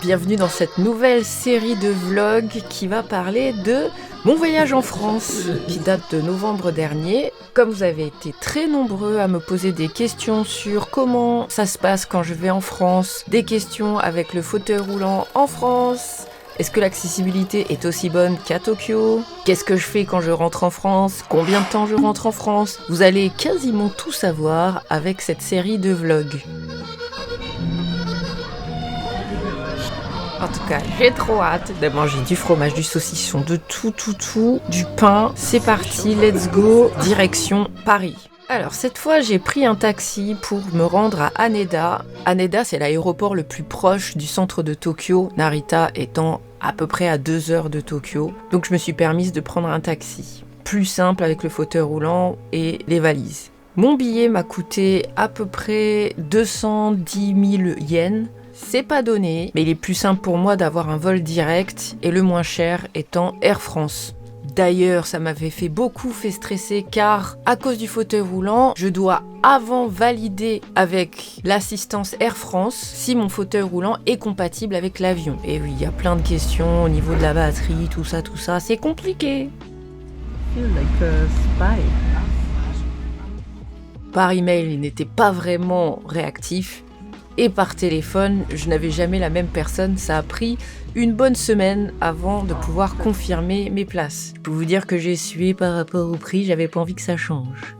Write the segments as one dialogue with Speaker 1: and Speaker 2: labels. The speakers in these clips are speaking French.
Speaker 1: bienvenue dans cette nouvelle série de vlogs qui va parler de mon voyage en France, qui date de novembre dernier. Comme vous avez été très nombreux à me poser des questions sur comment ça se passe quand je vais en France, des questions avec le fauteuil roulant en France, est-ce que l'accessibilité est aussi bonne qu'à Tokyo? Qu'est-ce que je fais quand je rentre en France? Combien de temps je rentre en France? Vous allez quasiment tout savoir avec cette série de vlogs. En tout cas, j'ai trop hâte de manger du fromage, du saucisson, de tout, du pain. C'est parti, let's go, direction Paris. Alors cette fois, j'ai pris un taxi pour me rendre à Haneda. Haneda, c'est l'aéroport le plus proche du centre de Tokyo, Narita étant à peu près à 2 heures de Tokyo. Donc je me suis permise de prendre un taxi. Plus simple avec le fauteuil roulant et les valises. Mon billet m'a coûté à peu près 210 000 yens. C'est pas donné, mais il est plus simple pour moi d'avoir un vol direct et le moins cher étant Air France. D'ailleurs, ça m'avait beaucoup fait stresser car à cause du fauteuil roulant, je dois avant valider avec l'assistance Air France si mon fauteuil roulant est compatible avec l'avion. Et oui, il y a plein de questions au niveau de la batterie, tout ça, c'est compliqué. Par email, il n'était pas vraiment réactif. Et par téléphone, je n'avais jamais la même personne. Ça a pris une bonne semaine avant de pouvoir confirmer mes places. Je peux vous dire que j'ai sué par rapport au prix, j'avais pas envie que ça change.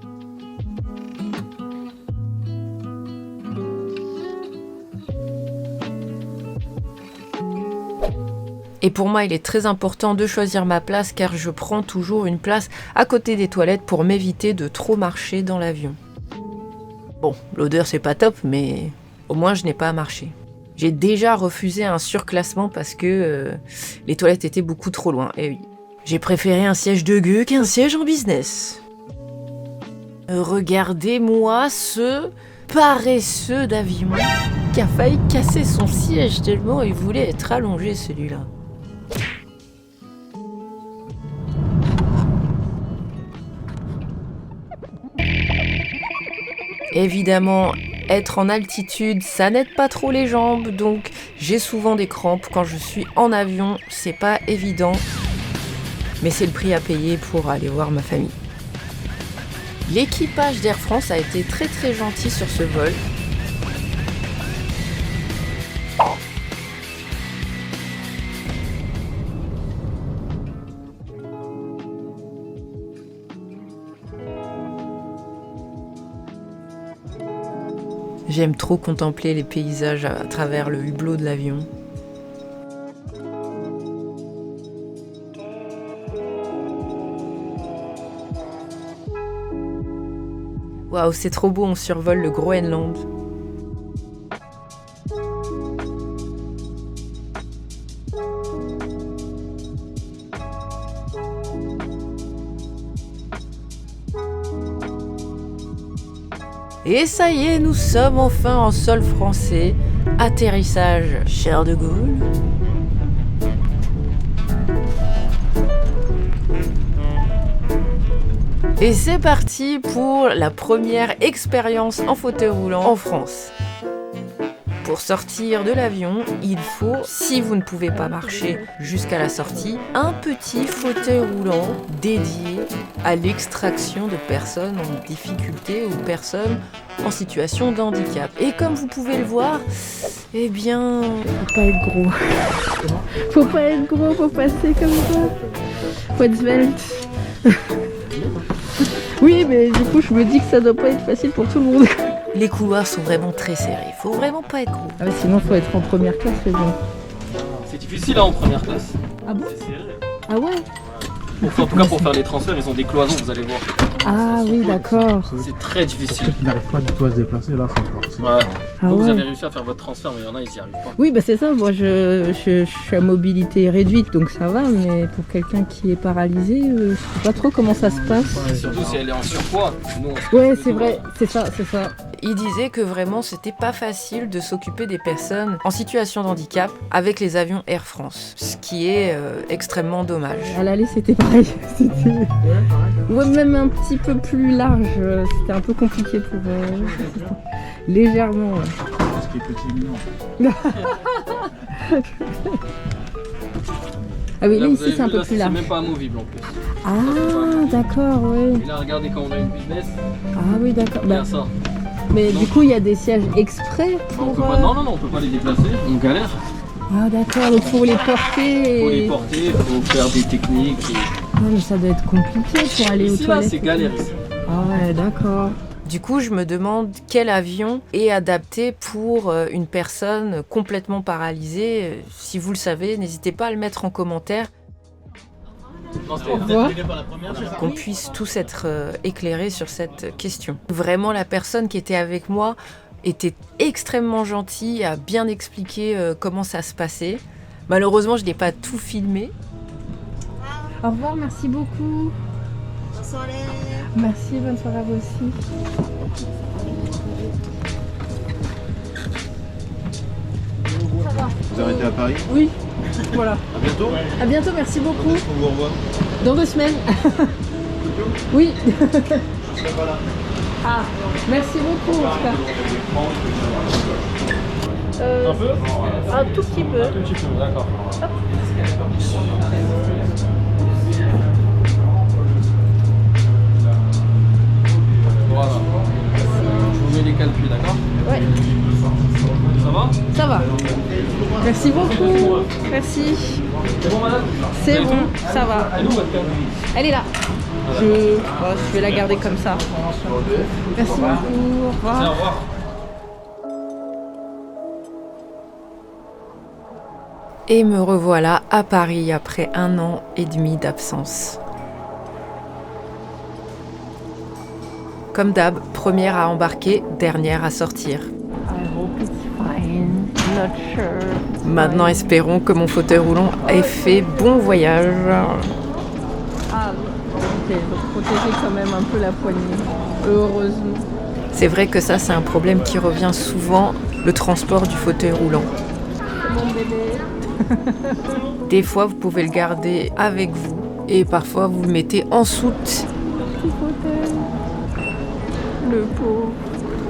Speaker 1: Et pour moi, il est très important de choisir ma place car je prends toujours une place à côté des toilettes pour m'éviter de trop marcher dans l'avion. Bon, l'odeur c'est pas top, mais au moins je n'ai pas à marcher. J'ai déjà refusé un surclassement parce que les toilettes étaient beaucoup trop loin. Et oui, j'ai préféré un siège de gueux qu'un siège en business. Regardez-moi ce paresseux d'avion qui a failli casser son siège tellement il voulait être allongé celui-là. Évidemment, être en altitude, ça n'aide pas trop les jambes, donc j'ai souvent des crampes quand je suis en avion, c'est pas évident, mais c'est le prix à payer pour aller voir ma famille. L'équipage d'Air France a été très gentil sur ce vol. J'aime trop contempler les paysages à travers le hublot de l'avion. Waouh, c'est trop beau, on survole le Groenland. Et ça y est, nous sommes enfin en sol français. Atterrissage Charles de Gaulle. Et c'est parti pour la première expérience en fauteuil roulant en France. Pour sortir de l'avion, il faut, si vous ne pouvez pas marcher jusqu'à la sortie, un petit fauteuil roulant dédié à l'extraction de personnes en difficulté ou personnes en situation de handicap. Et comme vous pouvez le voir, eh bien...
Speaker 2: Faut pas être gros. Faut pas être gros, faut passer comme ça. Faut être svelte. Oui, mais du coup, je me dis que ça doit pas être facile pour tout le monde.
Speaker 1: Les couloirs sont vraiment très serrés, faut vraiment pas être gros.
Speaker 2: Ah ouais, sinon faut être en première classe, c'est bon.
Speaker 3: C'est difficile en première classe.
Speaker 2: Ah bon?
Speaker 3: C'est serré.
Speaker 2: Ah ouais?
Speaker 3: En tout cas pour faire les transferts, ils ont des cloisons, vous allez voir.
Speaker 2: Ah oui, d'accord.
Speaker 3: C'est très difficile.
Speaker 4: Ils n'arrivent pas du tout à se déplacer, là, c'est encore.
Speaker 3: Ouais.
Speaker 2: Ah
Speaker 3: Vous
Speaker 2: ouais.
Speaker 3: avez réussi à faire votre transfert, mais il y en a, ils n'y arrivent pas.
Speaker 2: Oui, bah c'est ça, moi je suis à mobilité réduite, donc ça va, mais pour quelqu'un qui est paralysé, je sais pas trop comment ça se passe.
Speaker 3: Et surtout si elle est en surpoids. Nous, on se
Speaker 2: Ouais,
Speaker 3: coupe
Speaker 2: c'est
Speaker 3: le
Speaker 2: vrai,
Speaker 3: doigt.
Speaker 2: c'est ça, c'est ça.
Speaker 1: Il disait que vraiment c'était pas facile de s'occuper des personnes en situation de handicap avec les avions Air France, ce qui est extrêmement dommage.
Speaker 2: À l'aller, c'était pareil. C'était... Ouais, même un petit peu plus large, c'était un peu compliqué pour... légèrement, ouais.
Speaker 4: t'es petit et mignon.
Speaker 2: Ah oui, là,
Speaker 3: Là, vous
Speaker 2: ici
Speaker 3: avez
Speaker 2: c'est un
Speaker 3: vu,
Speaker 2: peu
Speaker 3: là,
Speaker 2: plus
Speaker 3: c'est
Speaker 2: large.
Speaker 3: même pas amovible en plus.
Speaker 2: Ah, d'accord, oui.
Speaker 3: Et là, regardez quand on a une business,
Speaker 2: Ah oui, d'accord.
Speaker 3: il y a
Speaker 2: Bah,
Speaker 3: ça.
Speaker 2: mais
Speaker 3: Donc-
Speaker 2: du coup, il y a des sièges exprès
Speaker 3: On
Speaker 2: pour...
Speaker 3: peut pas, non, on peut pas les déplacer, on galère.
Speaker 2: Ah d'accord, donc faut les porter.
Speaker 3: Faut les porter, faut faire des techniques. Et...
Speaker 2: Ah, mais ça doit être compliqué pour aller aux
Speaker 3: Ici, là,
Speaker 2: toilettes.
Speaker 3: c'est galère ici.
Speaker 2: Ah ouais, d'accord.
Speaker 1: Du coup, je me demande quel avion est adapté pour une personne complètement paralysée. Si vous le savez, n'hésitez pas à le mettre en commentaire,
Speaker 3: Non,
Speaker 2: Au revoir.
Speaker 1: qu'on puisse tous être éclairés sur cette question. Vraiment, la personne qui était avec moi était extrêmement gentille, a bien expliqué comment ça se passait. Malheureusement, je n'ai pas tout filmé.
Speaker 2: Au revoir, merci beaucoup.
Speaker 5: Bonne soirée.
Speaker 2: Merci, bonne soirée à vous aussi.
Speaker 6: Vous arrêtez à Paris?
Speaker 2: Oui, voilà.
Speaker 6: À bientôt.
Speaker 2: À bientôt, merci beaucoup.
Speaker 6: On vous revoit.
Speaker 2: Dans 2 semaines. Oui. Ah, merci beaucoup, Oscar.
Speaker 3: Un peu
Speaker 2: Un tout petit peu.
Speaker 3: Un tout petit peu, d'accord. Voilà. Je vous mets les calculs, d'accord?
Speaker 2: Ouais,
Speaker 3: Ça va?
Speaker 2: ça va. Merci beaucoup. Merci.
Speaker 3: C'est bon, madame?
Speaker 2: C'est bon, ça va.
Speaker 3: Elle est où votre carte?
Speaker 2: Elle est là. Je vais la garder comme ça. Merci beaucoup. Au revoir.
Speaker 3: Tiens, au revoir.
Speaker 1: Et me revoilà à Paris après 1 an et demi d'absence. Comme d'hab, première à embarquer, dernière à sortir. Maintenant, espérons que mon fauteuil roulant ait fait bon voyage.
Speaker 2: Ah, ok, donc protéger quand même un peu la poignée. Heureusement.
Speaker 1: C'est vrai que ça, c'est un problème qui revient souvent, le transport du fauteuil roulant.
Speaker 2: Mon bébé.
Speaker 1: Des fois, vous pouvez le garder avec vous et parfois, vous le mettez en soute.
Speaker 2: Petit fauteuil. Le pauvre.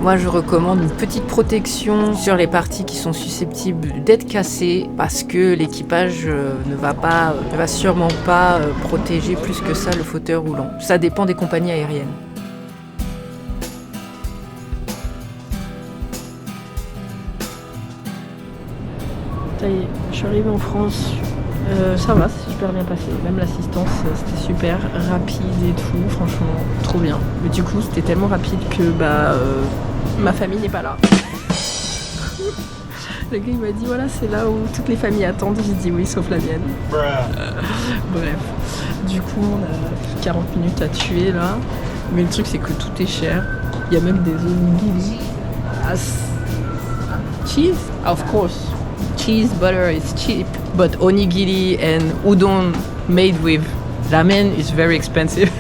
Speaker 1: Moi, je recommande une petite protection sur les parties qui sont susceptibles d'être cassées parce que l'équipage ne va sûrement pas protéger plus que ça le fauteuil roulant. Ça dépend des compagnies aériennes.
Speaker 2: Ça y est, je suis arrivée en France. Ça va, c'est super bien passé. Même l'assistance, c'était super rapide et tout. Franchement, trop bien. Mais du coup, c'était tellement rapide que ma famille n'est pas là. Le gars, il m'a dit voilà, c'est là où toutes les familles attendent. J'ai dit oui, sauf la mienne. Bref. Du coup, on a 40 minutes à tuer là. Mais le truc, c'est que tout est cher. Il y a même des onigiri. Cheese? Of course. Cheese, butter is cheap. But onigiri and udon made with ramen is very expensive.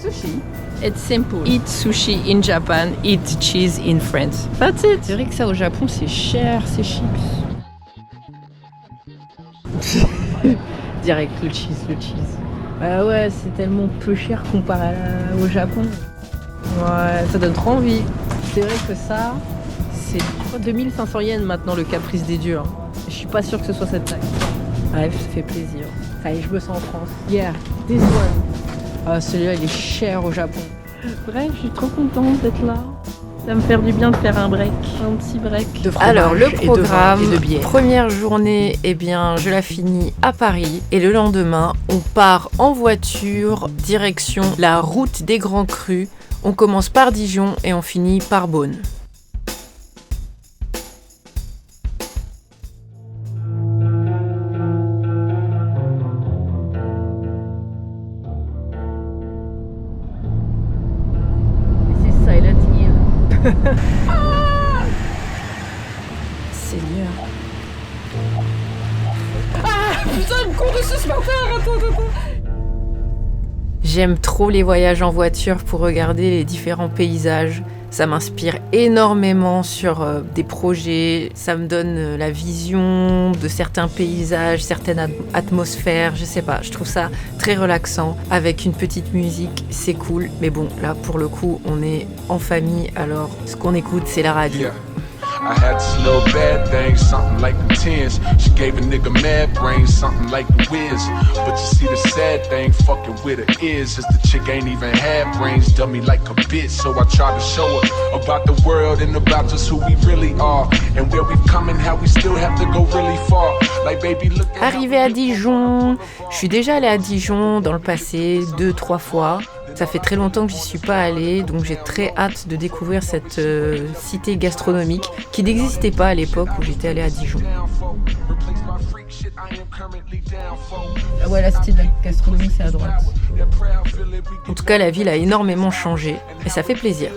Speaker 2: Sushi. It's simple. Eat sushi in Japan, eat cheese in France. That's it. C'est vrai que ça au Japon c'est cher, c'est chips. Direct le cheese. Bah ouais, c'est tellement peu cher comparé au Japon. Ouais, ça donne trop envie. C'est vrai que ça, c'est 2500 yens maintenant le caprice des dieux. Hein. Je suis pas sûre que ce soit cette taille. Bref, ça fait plaisir. Allez, je me sens en France. Yeah, this one. Ah, celui-là, il est cher au Japon. Bref, je suis trop contente d'être là. Ça me fait du bien de faire un break, un petit break. De fromage
Speaker 1: Alors, le
Speaker 2: et de vin
Speaker 1: programme,
Speaker 2: et de bière.
Speaker 1: première journée, eh bien, je la finis à Paris. Et le lendemain, on part en voiture, direction la route des Grands Crus. On commence par Dijon et on finit par Beaune. Seigneur.
Speaker 2: Putain, me cours dessus ce matin. Attends.
Speaker 1: J'aime trop les voyages en voiture pour regarder les différents paysages. Ça m'inspire énormément sur des projets. Ça me donne la vision de certains paysages, certaines atmosphères. Je sais pas, je trouve ça très relaxant. Avec une petite musique, c'est cool. Mais bon, là, pour le coup, on est en famille. Alors, ce qu'on écoute, c'est la radio.
Speaker 5: I had this little bad thing, something like the tens. She gave a nigga mad brains, something like the whiz. But you see the sad thing, fucking with her is the chick ain't even had brains, dummy like a bitch. So I tried to show her about the world and about just who we really are, and where we've come and how we still have to go really far. Like baby, look at
Speaker 1: Arrivé à Dijon, je suis déjà allée à Dijon dans le passé 2-3 fois. Ça fait très longtemps que j'y suis pas allée, donc j'ai très hâte de découvrir cette cité gastronomique qui n'existait pas à l'époque où j'étais allée à Dijon.
Speaker 2: Ah ouais, la cité de la gastronomie, c'est à droite.
Speaker 1: En tout cas, la ville a énormément changé et ça fait plaisir.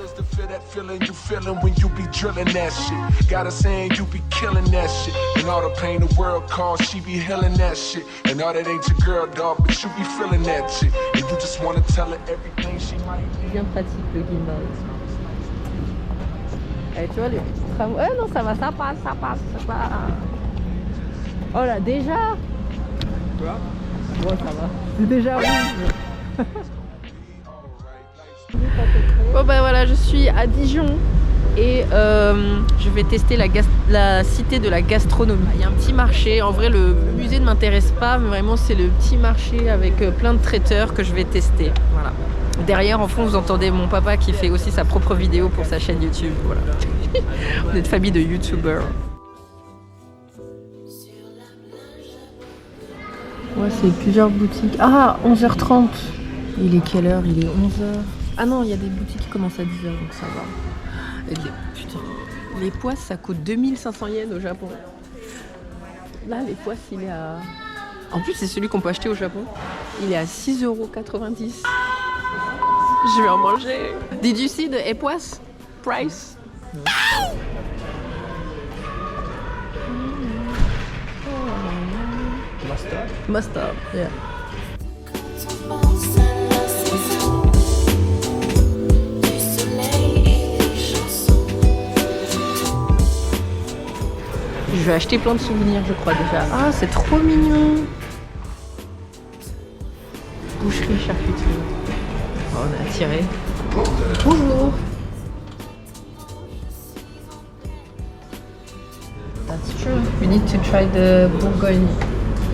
Speaker 2: Bien pratique le gimbal. Et tu vois, les tramways. Ouais, non, ça va, ça passe, ça passe. Oh là, déjà. Tu vois? Ouais, ça va. C'est déjà rouge. Bon bah voilà, je suis à Dijon et je vais tester la cité de la gastronomie. Il y a un petit marché, en vrai le musée ne m'intéresse pas, mais vraiment c'est le petit marché avec plein de traiteurs que je vais tester. Voilà. Derrière en fond vous entendez mon papa qui fait aussi sa propre vidéo pour sa chaîne YouTube. Voilà. On est de famille de youtubeurs. Ouais, c'est plusieurs boutiques. Ah, 11h30. Il est quelle heure? Il est 11h. Ah non, il y a des boutiques qui commencent à 10h, donc ça va. Et putain, les poisses, ça coûte 2500 yens au Japon. Là, les poisses, il est à... En plus, c'est celui qu'on peut acheter au Japon. Il est à 6,90 €. Je vais en manger. Did you see the epoisse price? Mustard, yeah. Je vais acheter plein de souvenirs, je crois déjà. Ah, c'est trop mignon. Boucherie, charcuterie. Oh, on a attiré. Bonjour. That's true. We need to try the Bourgogne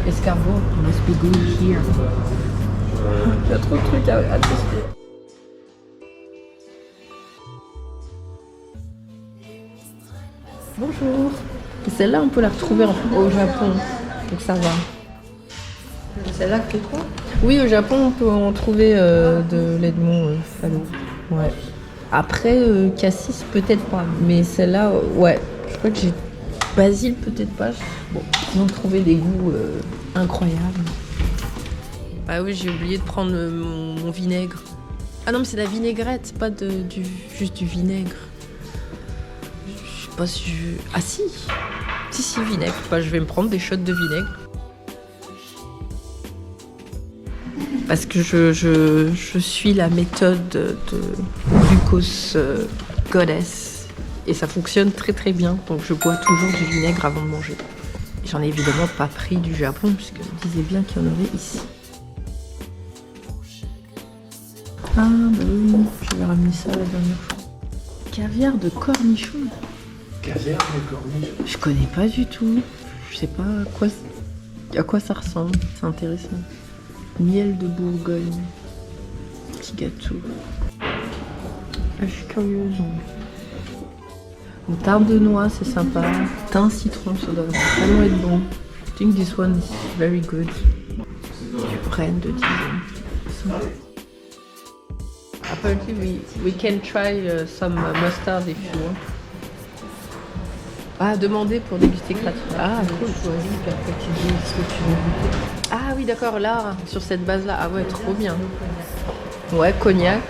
Speaker 2: escargot. Must be good here. Il y a trop de trucs à tester. Bonjour. Celle-là, on peut la retrouver au Japon, donc ça va. Celle-là, c'est quoi? Oui, au Japon, on peut en trouver de l'Edmond Fallow. Ouais. Après, cassis, peut-être pas, mais celle-là, ouais. Je crois que j'ai basil, peut-être pas. Bon, ils ont trouvé des goûts incroyables. Ah oui, j'ai oublié de prendre mon vinaigre. Ah non, mais c'est de la vinaigrette, pas juste du vinaigre. Je sais pas si je... Ah si. Si, vinaigre. Bah, je vais me prendre des shots de vinaigre. Parce que je suis la méthode de glucose goddess. Et ça fonctionne très très bien. Donc je bois toujours du vinaigre avant de manger. J'en ai évidemment pas pris du Japon, puisque je disais bien qu'il y en aurait ici. Ah bah oui, j'avais ramené ça la dernière fois. Caviar de cornichon.
Speaker 4: Caviar de cornichon.
Speaker 2: Je connais pas du tout. Je sais pas à quoi ça ressemble. C'est intéressant. Miel de Bourgogne. Petit gâteau. Ah, je suis curieuse. Moutarde de noix, c'est sympa. Thym citron, ça doit vraiment être bon. I think this one is very good. Du Rennes de Dijon. Apparently we can try some mustard if you want. Ah, demander pour déguster gratuitement. Ah, cool. Choisis, puis après tu dis ce que tu veux goûter. Ah oui, d'accord, là, sur cette base-là. Ah ouais, trop bien. Ouais, cognac.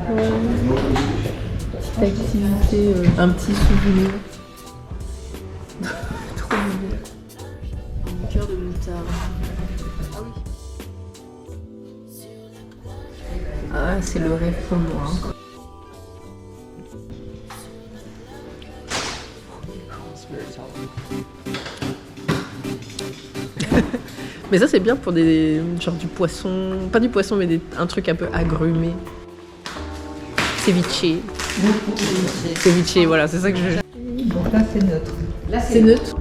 Speaker 2: Ouais. Petite activité, un petit souvenir. Trop mignon. Cœur de moutarde. Ah oui. Ah, c'est le rêve pour moi. Mais ça c'est bien pour des genre du poisson, pas du poisson mais un truc un peu agrumé. Ceviche. Ceviche, voilà, c'est ça que je...
Speaker 6: Donc là, c'est neutre.
Speaker 2: Là, c'est neutre.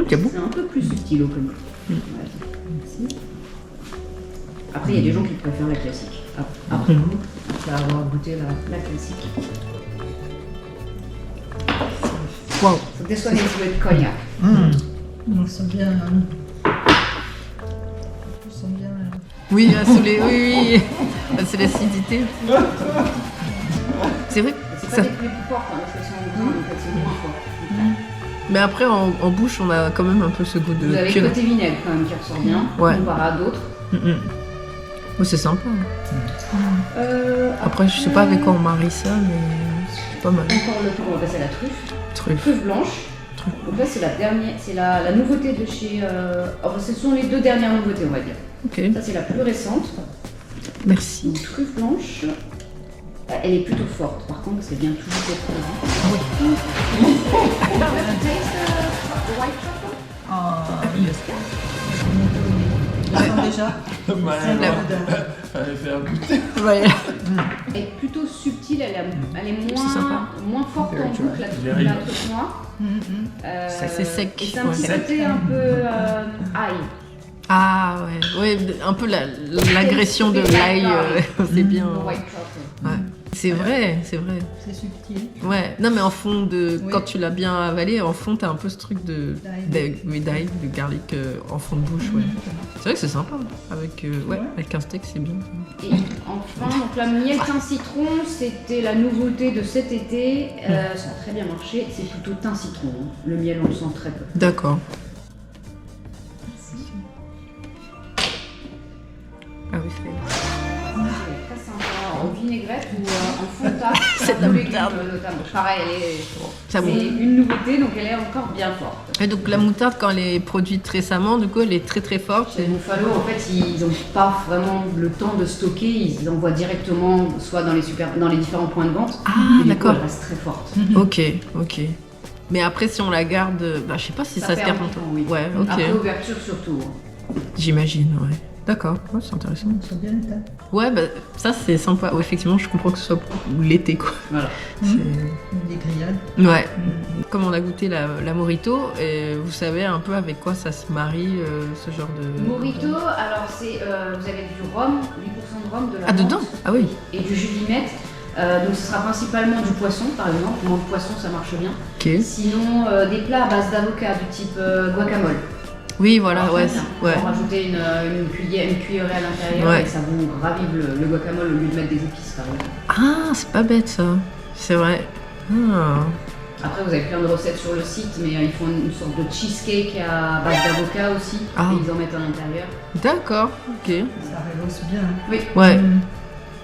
Speaker 2: C'est bon.
Speaker 7: C'est un peu plus subtil au commun. Merci. Après, il y a des gens qui préfèrent la classique. Après avoir goûté la classique.
Speaker 2: Wow.
Speaker 7: So this one is with cognac.
Speaker 6: On sent bien. On sent bien.
Speaker 2: Oui, oui. C'est l'acidité. C'est vrai.
Speaker 7: C'est pas des plus fortes, hein, parce qu'elles sont en grain, en fait, c'est moins fort.
Speaker 2: Mais après, en bouche, on a quand même un peu ce goût de
Speaker 7: Vous avez
Speaker 2: purée.
Speaker 7: le côté vinaigre quand même qui ressort bien,
Speaker 2: Ouais.
Speaker 7: comparé à d'autres.
Speaker 2: Oh, c'est sympa. Après, je sais pas avec quoi on marie ça, mais c'est pas mal.
Speaker 7: Encore le on va passer à la truffe.
Speaker 2: Truffe.
Speaker 7: Truffe blanche. Donc là, c'est la dernière, c'est la nouveauté de chez. Enfin, ce sont les deux dernières nouveautés, on va dire.
Speaker 2: Ok.
Speaker 7: Ça, c'est la plus récente.
Speaker 2: Merci.
Speaker 7: Donc, truffe blanche. Elle est plutôt forte, par contre, c'est bien toujours cette
Speaker 6: Je sens déjà.
Speaker 3: Fallait faire goûter.
Speaker 2: Ouais.
Speaker 7: Elle est plutôt subtile, elle est
Speaker 2: C'est sympa.
Speaker 7: moins forte en boucle, la truffe noire.
Speaker 2: C'est assez sec,
Speaker 7: Et c'est un petit
Speaker 2: ouais.
Speaker 7: côté un peu ail.
Speaker 2: Ah ouais, un peu l'agression de l'ail, c'est bien.
Speaker 7: White truffle.
Speaker 2: Ouais. C'est vrai.
Speaker 6: C'est subtil.
Speaker 2: Ouais, non mais en fond de
Speaker 6: Oui.
Speaker 2: quand tu l'as bien avalé, en fond t'as un peu ce truc de d'ail, de garlic en fond de bouche, ouais. C'est vrai que c'est sympa avec avec un steak, c'est bien.
Speaker 7: Et enfin, donc la miel thym citron, c'était la nouveauté de cet été. Ça a très bien marché. C'est plutôt thym citron. Hein. Le miel, on le sent très peu.
Speaker 2: D'accord. Ah oui, c'est
Speaker 7: C'est très sympa. En vinaigrette ou en fond de table.
Speaker 2: C'est de la moutarde.
Speaker 7: Notamment. Pareil,
Speaker 2: Ça
Speaker 7: c'est une nouveauté, donc elle est encore bien forte.
Speaker 2: Et donc la moutarde, quand elle est produite récemment, du coup, elle est très très forte.
Speaker 7: Chez Buffalo, en fait, ils n'ont pas vraiment le temps de stocker. Ils envoient directement, soit dans les différents points de vente.
Speaker 2: Ah,
Speaker 7: et du
Speaker 2: d'accord.
Speaker 7: coup, elle reste très forte.
Speaker 2: Ok. Mais après, si on la garde, je sais pas si ça se
Speaker 7: perd
Speaker 2: garde
Speaker 7: du
Speaker 2: longtemps.
Speaker 7: temps, oui.
Speaker 2: Ouais, ok.
Speaker 7: Après ouverture surtout.
Speaker 2: J'imagine, ouais. D'accord, ouais, c'est intéressant.
Speaker 6: On sent bien le tas.
Speaker 2: Ouais, ça c'est sympa. Ouais, effectivement, je comprends que ce soit pour l'été, quoi.
Speaker 7: Voilà.
Speaker 6: Des grillades.
Speaker 2: Ouais. Comme on a goûté la Morito, vous savez un peu avec quoi ça se marie, ce genre de...
Speaker 7: Morito, alors c'est vous avez du rhum, 8% de rhum, de la
Speaker 2: Ah,
Speaker 7: menthe
Speaker 2: dedans? Ah oui.
Speaker 7: et du jus de limette. Donc ce sera principalement du poisson par exemple, le poisson ça marche bien.
Speaker 2: Ok.
Speaker 7: Sinon des plats à base d'avocat du type guacamole.
Speaker 2: Oui, voilà,
Speaker 7: Alors,
Speaker 2: ouais.
Speaker 7: très bien.
Speaker 2: Ouais.
Speaker 7: Pour rajouter une cuillerée à l'intérieur
Speaker 2: Ouais.
Speaker 7: et ça vous ravive le guacamole au lieu de mettre des épices par exemple.
Speaker 2: Ah, c'est pas bête ça. C'est vrai. Ah.
Speaker 7: Après vous avez plein de recettes sur le site mais ils font une sorte de cheesecake à base d'avocat aussi
Speaker 2: Ah.
Speaker 7: et ils en mettent à l'intérieur.
Speaker 2: D'accord, ok.
Speaker 6: Ça rehausse bien.
Speaker 7: Oui.
Speaker 2: Ouais.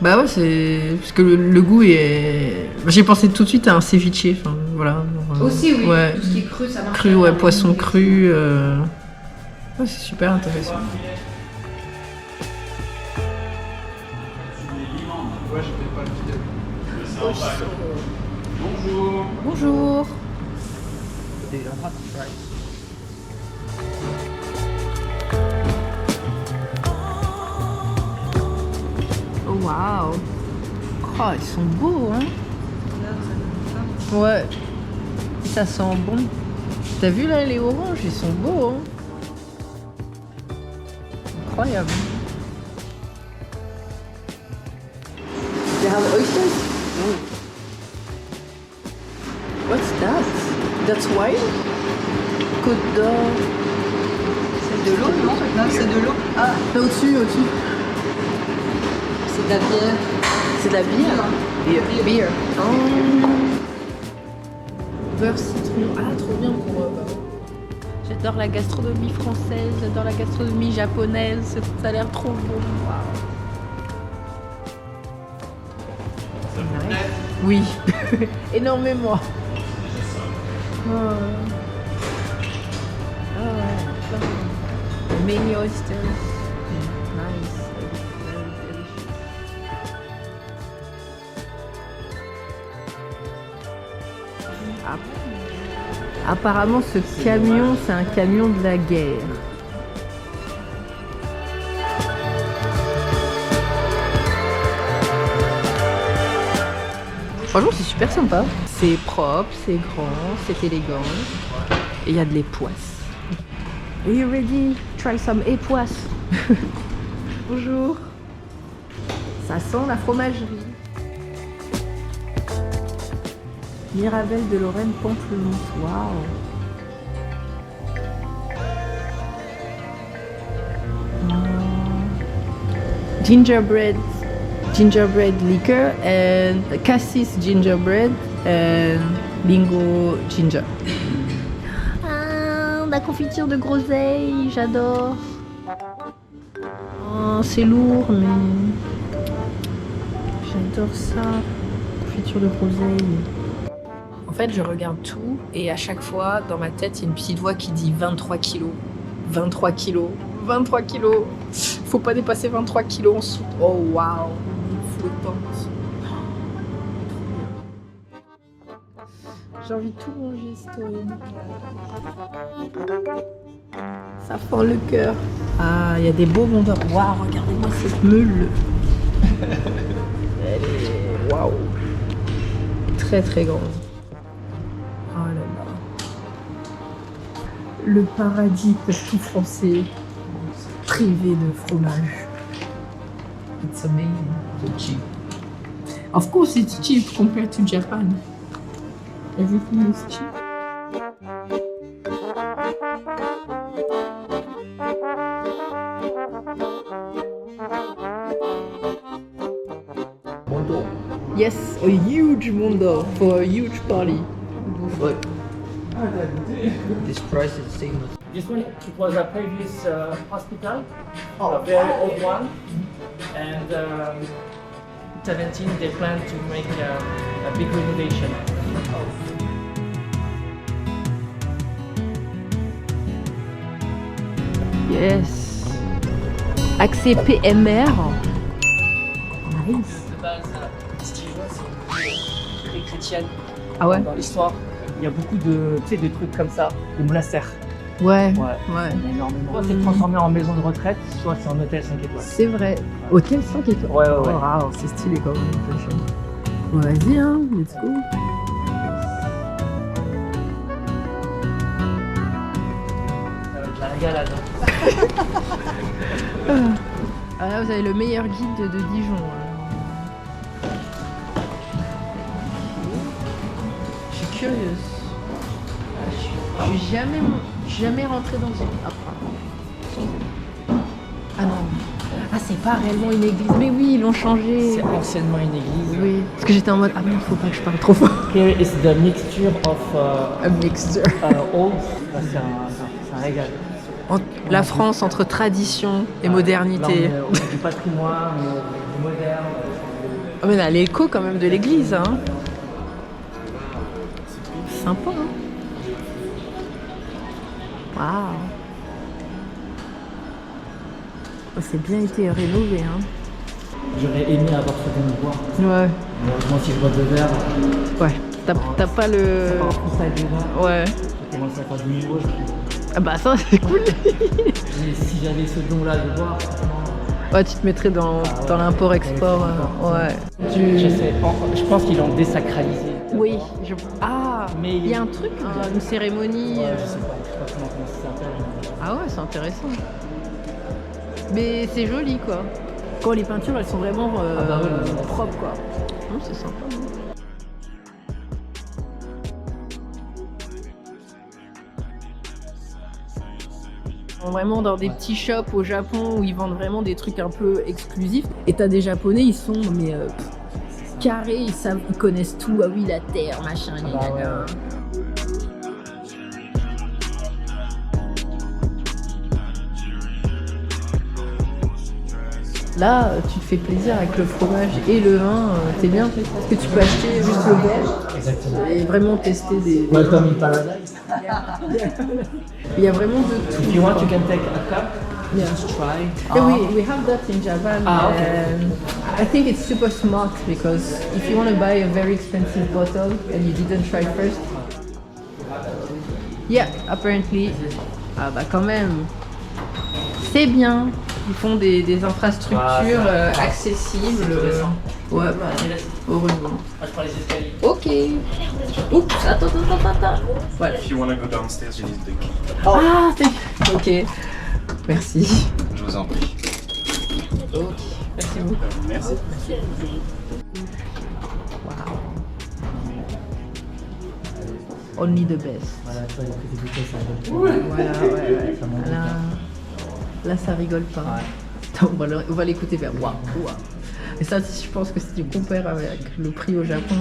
Speaker 2: Bah ouais, c'est... Parce que le goût est... J'ai pensé tout de suite à un ceviche, enfin voilà. Genre,
Speaker 7: Aussi oui,
Speaker 2: Ouais.
Speaker 7: tout ce qui est cru ça marche.
Speaker 2: Cru,
Speaker 7: bien.
Speaker 2: ouais, poisson cru. Ouais, c'est super intéressant.
Speaker 3: Ouais, je fais pas le vidéo. Bonjour.
Speaker 2: Bonjour. Oh waouh. Oh, ils sont beaux, hein. Ouais. Ça sent bon. T'as vu là les oranges, ils sont beaux, hein. Incroyable. They have oysters? Oh. What's that? That's wine? Côte d'Or.
Speaker 6: C'est de l'eau, non? Non, c'est de l'eau. Ah,
Speaker 2: Là au-dessus, au-dessus.
Speaker 6: c'est de la bière.
Speaker 2: C'est de la bière? Beer. Oh. Beurre citron. Ah, trop bien pour... J'adore la gastronomie française, j'adore la gastronomie japonaise. Ça a l'air trop bon. Waouh. Oui, énormément. Oh. Ah ouais, many oysters. Nice. Very delicious. Apparemment, ce camion, c'est un camion de la guerre. Franchement, c'est super sympa. C'est propre, c'est grand, c'est élégant. Et il y a de l'époisse. Are you ready? Try some époisse. Bonjour. Ça sent la fromagerie. Mirabelle de Lorraine, Pamplemousse. Waouh. Gingerbread liquor and cassis gingerbread and lingo ginger. Ah, la confiture de groseille, j'adore. Oh, c'est lourd, mais j'adore ça. Confiture de groseille. En fait, je regarde tout et à chaque fois, dans ma tête, il y a une petite voix qui dit 23 kilos. 23 kilos. 23 kilos. Faut pas dépasser 23 kilos en soupe. Oh waouh. Flottante. J'ai envie de tout manger, Story. Ça fend le cœur. Ah, il y a des beaux mondeurs. Waouh, regardez-moi cette meule. Elle est waouh. Très très grande. Oh là là. Le paradis pour tout Français privé de fromage. It's amazing. It's cheap. Of course it's cheap compared to Japan. Everything is cheap.
Speaker 4: Mondo.
Speaker 2: Yes, a huge mondo for a huge party.
Speaker 4: But this price is same.
Speaker 8: This one, it was a previous hospital, a very old one, and 17 they plan to make a big renovation.
Speaker 2: Yes. Accès PMR. Nice.
Speaker 8: De base, Dijon, c'est une ville très chrétienne.
Speaker 2: Ah ouais?
Speaker 8: Dans l'histoire, il y a beaucoup de, tu sais, de trucs comme ça, des monastères.
Speaker 2: Ouais.
Speaker 8: Ouais. Énormément. Soit c'est transformé en maison de retraite, soit c'est en hôtel 5 étoiles.
Speaker 2: C'est vrai. Hôtel 5 étoiles.
Speaker 8: Ouais.
Speaker 2: Oh, wow, c'est stylé quand même. Bon, vas-y, hein, let's go.
Speaker 8: Ça va être la régalade.
Speaker 2: Ah là, vous avez le meilleur guide de Dijon. Je suis curieuse. Je suis jamais rentrée dans une. Ah non. Ah, c'est pas réellement une église. Mais oui, ils l'ont changé.
Speaker 8: C'est anciennement une église.
Speaker 2: Oui. Parce que j'étais en mode, ah mais il faut pas que je parle trop fort.
Speaker 8: Here is the mixture of
Speaker 2: A mixture.
Speaker 8: old. Là, c'est un régal.
Speaker 2: La France entre tradition et modernité.
Speaker 8: Là, on est du patrimoine, du moderne.
Speaker 2: Oh, mais on a l'écho quand même de l'église, hein. Sympa, hein. Waouh. Oh, c'est bien été rénové, hein.
Speaker 8: J'aurais aimé avoir ce de bois.
Speaker 2: Ouais.
Speaker 8: Heureusement, si je bois de verre,
Speaker 2: Ouais. T'as pas le.
Speaker 8: c'est pas un ça déjà.
Speaker 2: Ouais.
Speaker 8: Je commence à faire du niveau.
Speaker 2: Ah bah ça c'est cool.
Speaker 8: Mais si j'avais ce don-là de boire, franchement.
Speaker 2: Ouais, tu te mettrais dans l'import-export. Ouais.
Speaker 8: Je sais, je pense qu'ils l'ont désacralisé.
Speaker 2: Oui. Ah.
Speaker 8: Mais
Speaker 2: Il y a un truc, une cérémonie.
Speaker 8: Je sais pas comment ça s'appelle.
Speaker 2: Ah ouais, c'est intéressant. Mais c'est joli quoi. Quand les peintures elles sont vraiment propres quoi. C'est sympa. Vraiment dans des petits shops au Japon où ils vendent vraiment des trucs un peu exclusifs. Et t'as des Japonais, ils sont mais carrés, ils connaissent tout. Ah oui, la terre, machin, gna. Là, tu te fais plaisir avec le fromage et le vin, t'es bien. Parce que tu peux acheter juste le verre.
Speaker 8: Exactement.
Speaker 2: Et vraiment tester des.
Speaker 8: Welcome in paradise.
Speaker 2: Il y a vraiment de tout.
Speaker 8: If you want, you can take a cup.
Speaker 2: Yeah.
Speaker 8: Just try.
Speaker 2: Yeah, we have that in Japan.
Speaker 8: Okay.
Speaker 2: I think it's super smart because if you want to buy a very expensive bottle and you didn't try first. Yeah, apparently. Ah bah quand même. C'est bien. Ils font des infrastructures accessibles. Ouais, bah, heureusement.
Speaker 8: Je prends les escaliers.
Speaker 2: Ok. Oups, attends. Voilà.
Speaker 9: If you want to go downstairs, you need the key.
Speaker 2: Ah, ok. Merci.
Speaker 9: Je vous en prie.
Speaker 2: Ok. Merci beaucoup.
Speaker 9: Merci.
Speaker 2: Wow. Only the best.
Speaker 8: Voilà, tu vois, les prises de vitesse, ça
Speaker 2: Voilà, ouais. Là, ça rigole pas. Attends, on va l'écouter faire waouh. Et ça, je pense que si tu compares avec le prix au Japon,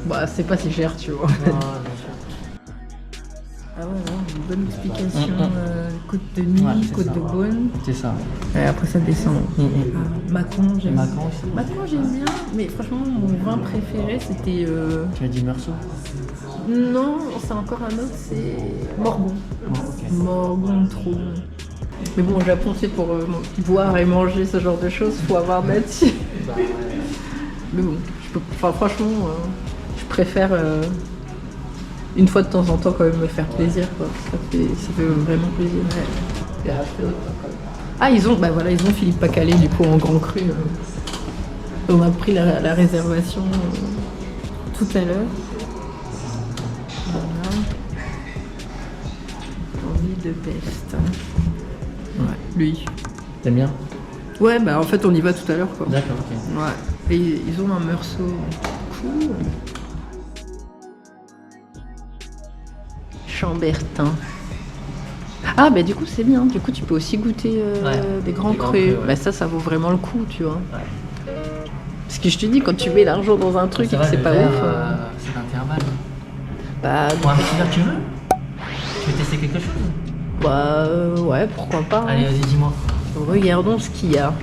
Speaker 2: bah, c'est pas si cher, tu vois. Ah ouais, une bonne explication. Côte de nuit, côte de Beaune.
Speaker 4: C'est ça.
Speaker 2: Et après, ça descend. Macon, j'aime bien.
Speaker 4: Macon aussi.
Speaker 2: Macon, j'aime bien. Mais franchement, mon vin préféré, c'était.
Speaker 4: Tu as dit Meursault?
Speaker 2: Non, c'est encore un autre, c'est Morgon.
Speaker 4: Ok.
Speaker 2: Morgon, trop bon. Mais bon, au Japon, c'est pour boire et manger ce genre de choses, faut avoir là-dessus. Mais bon, franchement, je préfère une fois de temps en temps quand même me faire plaisir, quoi. Ça fait vraiment plaisir. Ouais. Ah, ils ont Philippe Pacalé du coup en grand cru. On a pris la réservation tout à l'heure. Voilà. Envie de peste. Ouais, lui.
Speaker 4: T'aimes bien?
Speaker 2: Ouais, bah en fait on y va tout à l'heure quoi.
Speaker 4: D'accord, ok.
Speaker 2: Ouais. Et ils ont un Meursault cool. Chambertin. Ah bah du coup c'est bien, du coup tu peux aussi goûter des grands crus. Bah ça vaut vraiment le coup, tu vois.
Speaker 4: Ouais.
Speaker 2: Parce que je te dis, quand tu mets l'argent dans un truc et que c'est pas ouf...
Speaker 4: C'est un thermal.
Speaker 2: Bah...
Speaker 4: Pour un petit verre, tu veux? Tu veux tester quelque chose?
Speaker 2: Bah ouais, pourquoi pas.
Speaker 4: Allez, vas-y, dis-moi.
Speaker 2: Regardons ce qu'il y a.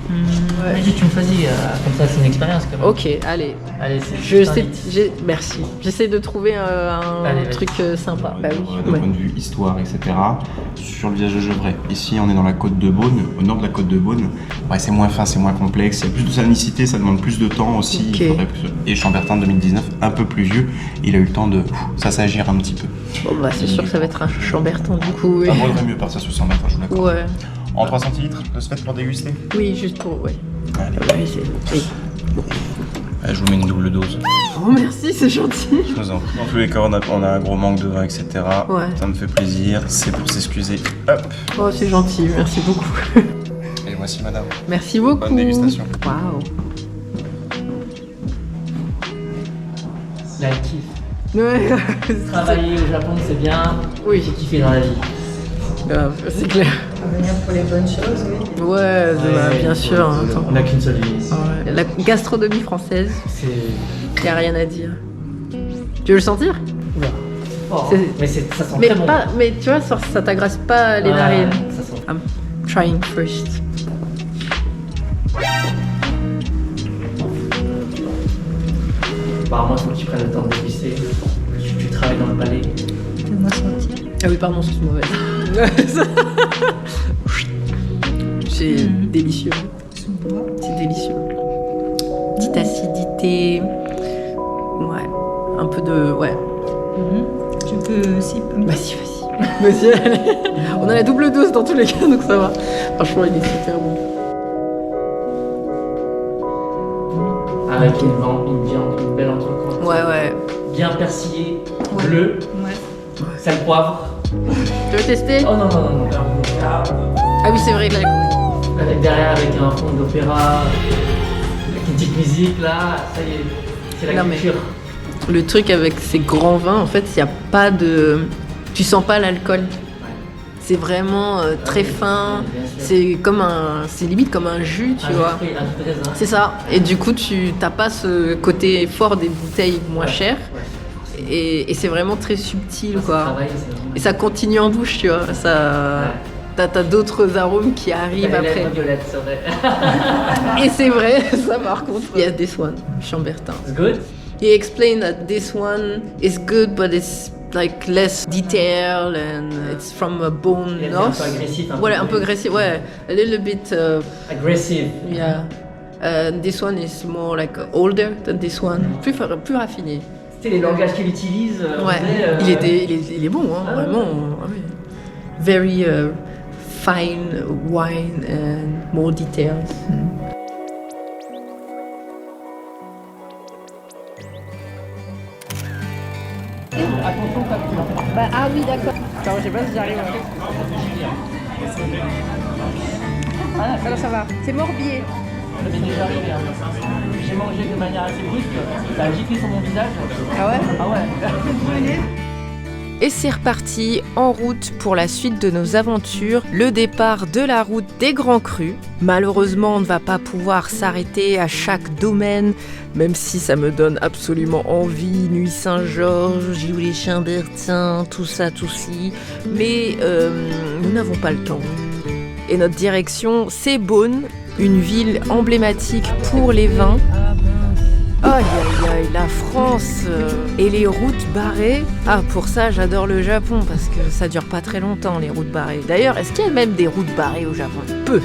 Speaker 2: Ouais.
Speaker 4: Vas-y, tu me choisis, comme ça c'est une expérience quand même.
Speaker 2: Ok, allez.
Speaker 4: Allez, c'est
Speaker 2: Merci. J'essaie de trouver un truc sympa. Bah oui.
Speaker 9: D'un point de vue histoire, etc. Sur le village de Gevrey. Ici, on est dans la côte de Beaune, au nord de la côte de Beaune. Ouais, c'est moins fin, c'est moins complexe. Il y a plus de salonicité, ça demande plus de temps aussi.
Speaker 2: Ok.
Speaker 9: Il faudrait plus... Et Chambertin 2019, un peu plus vieux, il a eu le temps de s'agir un petit peu.
Speaker 2: Bon bah c'est sûr que ça va être un Chambertin du coup. Oui.
Speaker 9: Ça vaudrait mieux partir sur 100 mètres, je vous l'accorde.
Speaker 2: Ouais.
Speaker 9: En 3 centilitres de ce fait pour déguster.
Speaker 2: Oui, juste pour... Ouais.
Speaker 9: Allez.
Speaker 2: Oui, oui.
Speaker 9: Allez, je vous mets une double dose.
Speaker 2: Oh merci, c'est gentil.
Speaker 9: Je vous en prie. Dans tous les cas, on a un gros manque de vin, etc.
Speaker 2: Ouais.
Speaker 9: Ça me fait plaisir, c'est pour s'excuser. Hop.
Speaker 2: Oh c'est gentil, merci beaucoup.
Speaker 9: Et voici madame.
Speaker 2: Merci beaucoup.
Speaker 9: Bonne dégustation.
Speaker 2: Waouh.
Speaker 4: La kiff.
Speaker 2: Ouais.
Speaker 4: Travailler au Japon, c'est bien.
Speaker 2: Oui.
Speaker 4: J'ai kiffé dans la vie.
Speaker 2: Grave, c'est clair.
Speaker 6: Venir pour les bonnes choses, oui.
Speaker 2: Ouais, bien sûr. Attends.
Speaker 4: On n'a qu'une seule vie.
Speaker 2: Ouais. La gastronomie française,
Speaker 4: C'est.
Speaker 2: y a rien à dire. Tu veux le sentir?
Speaker 4: Oh,
Speaker 2: C'est-
Speaker 4: mais ça sent
Speaker 2: Mais
Speaker 4: très bon.
Speaker 2: pas, mais tu vois, ça t'agresse pas les
Speaker 4: Ouais,
Speaker 2: narines.
Speaker 4: Ça sent.
Speaker 2: I'm trying first.
Speaker 4: Apparemment, il faut que tu prennes le temps de déguster. Tu travailles dans le palais.
Speaker 6: Fais-moi sentir.
Speaker 2: Ah oui, pardon, c'est mauvaise. C'est délicieux.
Speaker 6: Son bois.
Speaker 2: C'est délicieux. Petite acidité. Ouais. Un peu de. Ouais.
Speaker 6: Je peux aussi.
Speaker 2: Vas-y. Vas-y, allez. On a la double dose dans tous les cas, donc ça va. Franchement, il est super bon.
Speaker 4: Avec une belle entrecôte.
Speaker 2: Ouais.
Speaker 4: Bien persillée,
Speaker 6: Ouais.
Speaker 4: bleu,
Speaker 6: Ouais.
Speaker 4: sel poivre.
Speaker 2: Tu veux tester?
Speaker 4: Oh non.
Speaker 2: Ah oui, c'est vrai. Là.
Speaker 4: Avec derrière, avec un fond d'opéra, avec une petite musique là, ça y est, c'est la
Speaker 2: Non, mais-
Speaker 4: culture.
Speaker 2: Le truc avec ces grands vins, en fait, il n'y a pas de. Tu sens pas l'alcool. C'est vraiment très fin. C'est comme un. C'est limite comme un jus, tu vois.
Speaker 4: Un jus de raisin.
Speaker 2: C'est ça. Et du coup, tu n'as pas ce côté fort des bouteilles moins chères. Et c'est vraiment très subtil, quoi. Et ça continue en bouche, tu vois. Ça. T'as d'autres arômes qui arrivent après.
Speaker 4: Violette, c'est vrai.
Speaker 2: Et c'est vrai, ça par contre. Il y a this one, Chambertin.
Speaker 4: It's good.
Speaker 2: He explained that this one is good, but it's like less detail and it's from a bone
Speaker 4: Il est un
Speaker 2: north.
Speaker 4: peu agressif.
Speaker 2: Ouais, un peu agressif. Ouais, a little bit.
Speaker 4: Agressive.
Speaker 2: Yeah. This one is more like older than this one. Plus raffiné.
Speaker 4: C'était les langages qu'il utilise.
Speaker 2: Ouais. Il est bon, hein,
Speaker 4: Ah.
Speaker 2: vraiment. Ah oui. Very fine wine and more details.
Speaker 8: Attention, facture.
Speaker 2: Bah, ah oui, d'accord. Attends, je sais pas si j'arrive. Ça va. C'est Morbier.
Speaker 8: Ça m'est déjà arrivé. J'ai mangé de manière assez brusque. Ça a giclé sur mon visage.
Speaker 2: Ah ouais?
Speaker 8: Ah ouais.
Speaker 1: Et c'est reparti en route pour la suite de nos aventures, le départ de la route des Grands Crus. Malheureusement, on ne va pas pouvoir s'arrêter à chaque domaine, même si ça me donne absolument envie, Nuit Saint-Georges, Gilles les Chambertins, tout ça, tout ci. Mais nous n'avons pas le temps. Et notre direction, c'est Beaune, une ville emblématique pour les vins. Aïe aïe aïe, la France et les routes barrées. Ah, pour ça, j'adore le Japon parce que ça dure pas très longtemps, les routes barrées. D'ailleurs, est-ce qu'il y a même des routes barrées au Japon? Peu.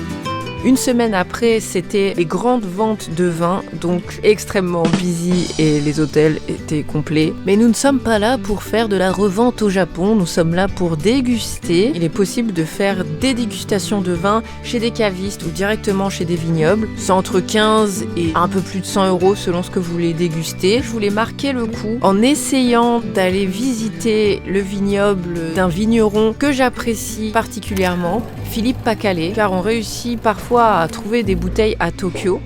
Speaker 1: Une semaine après, c'était les grandes ventes de vin, donc extrêmement busy et les hôtels étaient complets. Mais nous ne sommes pas là pour faire de la revente au Japon, nous sommes là pour déguster. Il est possible de faire des dégustations de vin chez des cavistes ou directement chez des vignobles. C'est entre 15 et un peu plus de 100 € selon ce que vous voulez déguster. Je voulais marquer le coup en essayant d'aller visiter le vignoble d'un vigneron que j'apprécie particulièrement, Philippe Pacalé, car on réussit parfois à trouver des bouteilles à Tokyo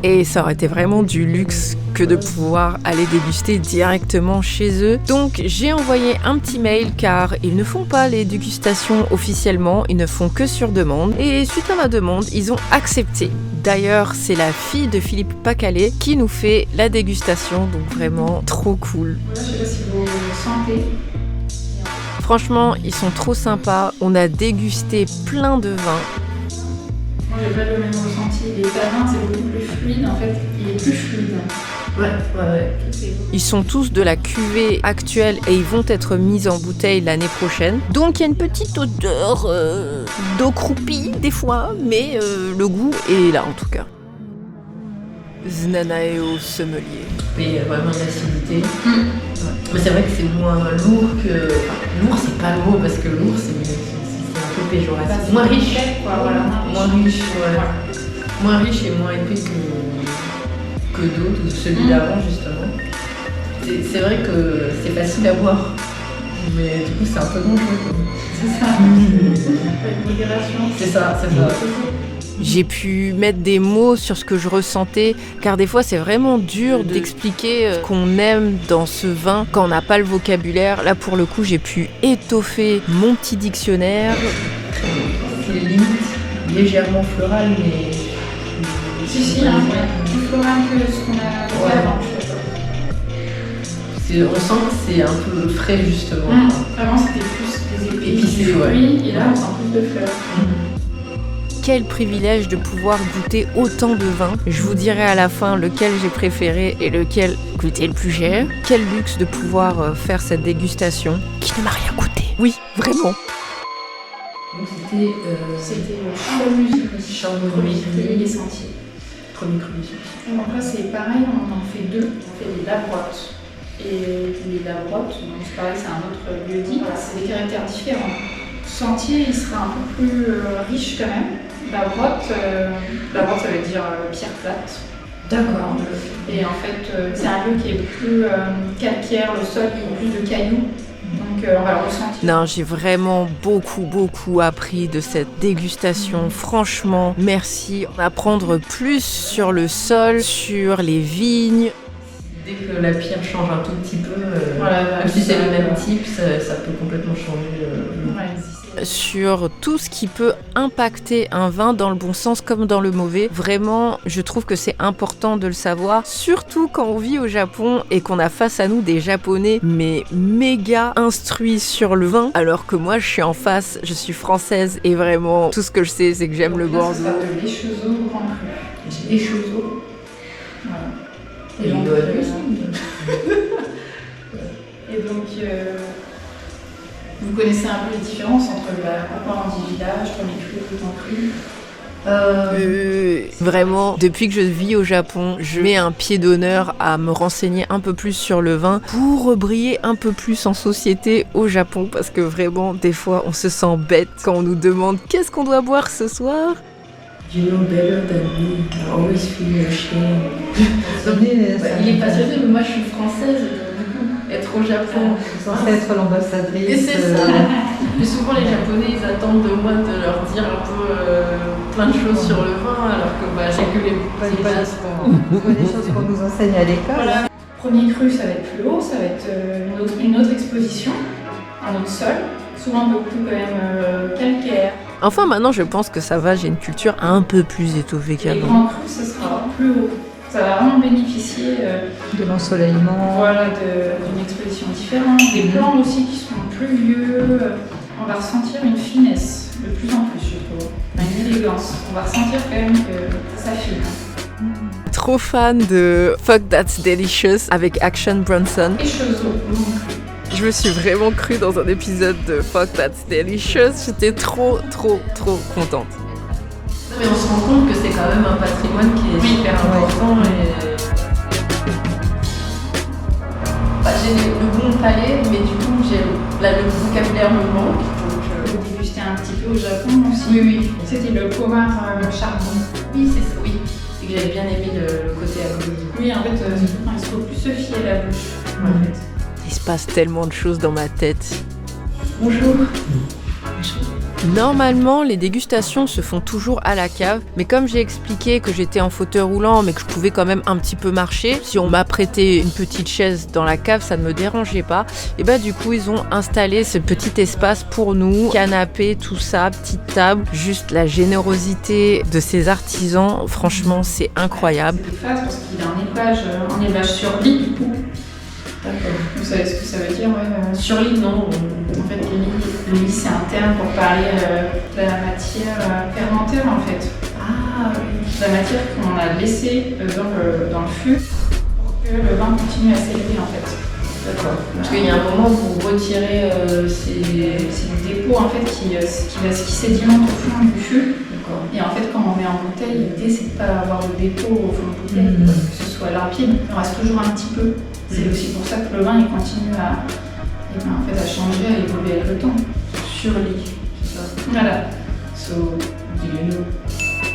Speaker 1: et ça aurait été vraiment du luxe que de pouvoir aller déguster directement chez eux. Donc j'ai envoyé un petit mail car ils ne font pas les dégustations officiellement, ils ne font que sur demande et suite à ma demande, ils ont accepté. D'ailleurs, c'est la fille de Philippe Pacalé qui nous fait la dégustation, donc vraiment trop cool.
Speaker 10: Je sais pas si vous sentez.
Speaker 1: Franchement, ils sont trop sympas. On a dégusté plein de vins.
Speaker 10: Moi, j'ai pas le même ressenti. Les tanins, c'est beaucoup plus fluide. En fait, il est plus fluide.
Speaker 2: Ouais.
Speaker 1: Ils sont tous de la cuvée actuelle et ils vont être mis en bouteille l'année prochaine. Donc il y a une petite odeur d'eau croupie des fois, mais le goût est là en tout cas. Znanaeo sommelier.
Speaker 2: Mais vraiment de l'acidité. Mais c'est vrai que c'est moins lourd que... Enfin, lourd, c'est pas lourd parce que lourd, c'est un peu péjoratif. Moins riche. Moins riche, ouais. Moins riche et moins épais que d'autres, ou celui d'avant justement. C'est vrai que c'est facile à boire, mais du coup c'est un peu dangereux.
Speaker 10: C'est ça. Avec modération.
Speaker 2: C'est ça.
Speaker 1: J'ai pu mettre des mots sur ce que je ressentais, car des fois c'est vraiment dur d'expliquer ce qu'on aime dans ce vin quand on n'a pas le vocabulaire. Là pour le coup j'ai pu étoffer mon petit dictionnaire.
Speaker 2: C'est limite légèrement floral, mais...
Speaker 10: Si, plus floral que ce qu'on a fait avant.
Speaker 2: On sent que c'est un peu frais justement.
Speaker 10: Avant c'était plus des
Speaker 2: épicé,
Speaker 10: fruits, et là on sent plus de fleurs.
Speaker 1: Quel privilège de pouvoir goûter autant de vins. Je vous dirai à la fin lequel j'ai préféré et lequel coûtait le plus cher. Quel luxe de pouvoir faire cette dégustation qui ne m'a rien coûté. Oui, vraiment.
Speaker 2: Donc
Speaker 10: c'était Champs-Musigny, les Sentiers.
Speaker 2: Premier cru des Sentiers.
Speaker 10: Donc là c'est pareil, on en fait deux. On fait les labrottes. Et les labrottes, donc c'est pareil, c'est un autre lieu-dit. Voilà, c'est des caractères différents. Sentier, il sera un peu plus riche quand même. Labrotte, ça veut dire pierre plate.
Speaker 2: D'accord.
Speaker 10: Et en fait, c'est un lieu qui est plus calcaire, le sol, il y a plus de cailloux. Donc on va le ressentir.
Speaker 1: Non, j'ai vraiment beaucoup appris de cette dégustation. Franchement, merci. Apprendre plus sur le sol, sur les vignes.
Speaker 2: Dès que la pierre change un tout petit peu, même si c'est le même type, ça peut complètement changer
Speaker 1: sur tout ce qui peut impacter un vin dans le bon sens comme dans le mauvais. Vraiment, je trouve que c'est important de le savoir, surtout quand on vit au Japon et qu'on a face à nous des Japonais mais méga instruits sur le vin, alors que moi je suis en face, je suis française et vraiment tout ce que je sais c'est que j'aime le Bordeaux.
Speaker 10: Ça s'appelle les Chezos Grand Cru. Les Chezos. Voilà. Et donc, vous connaissez un peu les différences entre la Copa en 10 villages, premier cru, grand cru.
Speaker 1: Vraiment, depuis que je vis au Japon, je mets un pied d'honneur à me renseigner un peu plus sur le vin pour briller un peu plus en société au Japon, parce que vraiment, des fois, on se sent bête quand on nous demande qu'est-ce qu'on doit boire ce soir.
Speaker 2: You know better than me. I always feel ashamed.
Speaker 10: Il est passionné, mais moi je suis française, du coup, être au Japon.
Speaker 6: Censée être l'ambassadrice.
Speaker 1: Et c'est ça. Mais souvent les Japonais ils attendent de moi de leur dire un peu plein de choses sur le vin, alors que j'ai que les petits bases.
Speaker 6: Pas des choses qu'on nous enseigne à l'école.
Speaker 10: Voilà. Premier cru, ça va être plus haut, ça va être une autre exposition, un autre sol, souvent beaucoup quand même calcaire.
Speaker 1: Enfin maintenant je pense que ça va, j'ai une culture un peu plus étoffée
Speaker 10: Les
Speaker 1: qu'avant.
Speaker 10: grands crus, ce sera plus haut. Ça va vraiment bénéficier
Speaker 6: De l'ensoleillement.
Speaker 10: voilà, d'une exposition différente, des plants aussi qui seront plus vieux. On va ressentir une finesse, de plus en plus, je trouve. Une élégance. On va ressentir quand même que ça file.
Speaker 1: Trop fan de Fuck That's Delicious avec Action Bronson.
Speaker 10: Et Chezo,
Speaker 1: Je me suis vraiment crue dans un épisode de Fuck That's Delicious. J'étais trop contente. Non, mais on se rend compte que c'est quand même un patrimoine qui est super important. J'ai le bon palais, mais du coup, le vocabulaire me manque.
Speaker 10: on peut déguster un petit peu au Japon aussi.
Speaker 1: Oui.
Speaker 10: C'était le pomard charbon.
Speaker 1: Oui, c'est ça, oui. C'est que j'avais bien aimé le côté agrumes.
Speaker 10: Oui, en fait, il faut plus se fier à la bouche. En fait.
Speaker 1: Il se passe tellement de choses dans ma tête.
Speaker 10: Bonjour.
Speaker 1: Normalement, les dégustations se font toujours à la cave, mais comme j'ai expliqué que j'étais en fauteuil roulant, mais que je pouvais quand même un petit peu marcher, si on m'a prêté une petite chaise dans la cave, ça ne me dérangeait pas. Et bah du coup, ils ont installé ce petit espace pour nous, canapé, tout ça, petite table, juste la générosité de ces artisans, franchement, c'est incroyable.
Speaker 10: C'est phase parce qu'il est en élevage sur lit du coup. D'accord. Vous savez ce que ça veut dire, ouais.
Speaker 1: Sur lit, non.
Speaker 10: En fait, le lit, c'est un terme pour parler de la matière fermentaire, en fait.
Speaker 1: Ah oui.
Speaker 10: La matière qu'on a laissée dans le fût pour que le vin continue à s'élever, en fait.
Speaker 1: D'accord. Parce qu'il y a un moment où vous retirez
Speaker 10: C'est du dépôt, en fait, qui sédimente au fond du fût.
Speaker 1: D'accord.
Speaker 10: Et en fait, quand on met en bouteille, l'idée, c'est de ne pas avoir le dépôt au fond de bouteille, que ce soit limpide. Il en reste toujours un petit peu. C'est aussi pour ça que le vin, il continue à changer, à évoluer avec le temps.
Speaker 1: sur lit, c'est ça.
Speaker 10: Voilà.
Speaker 1: So, do you know?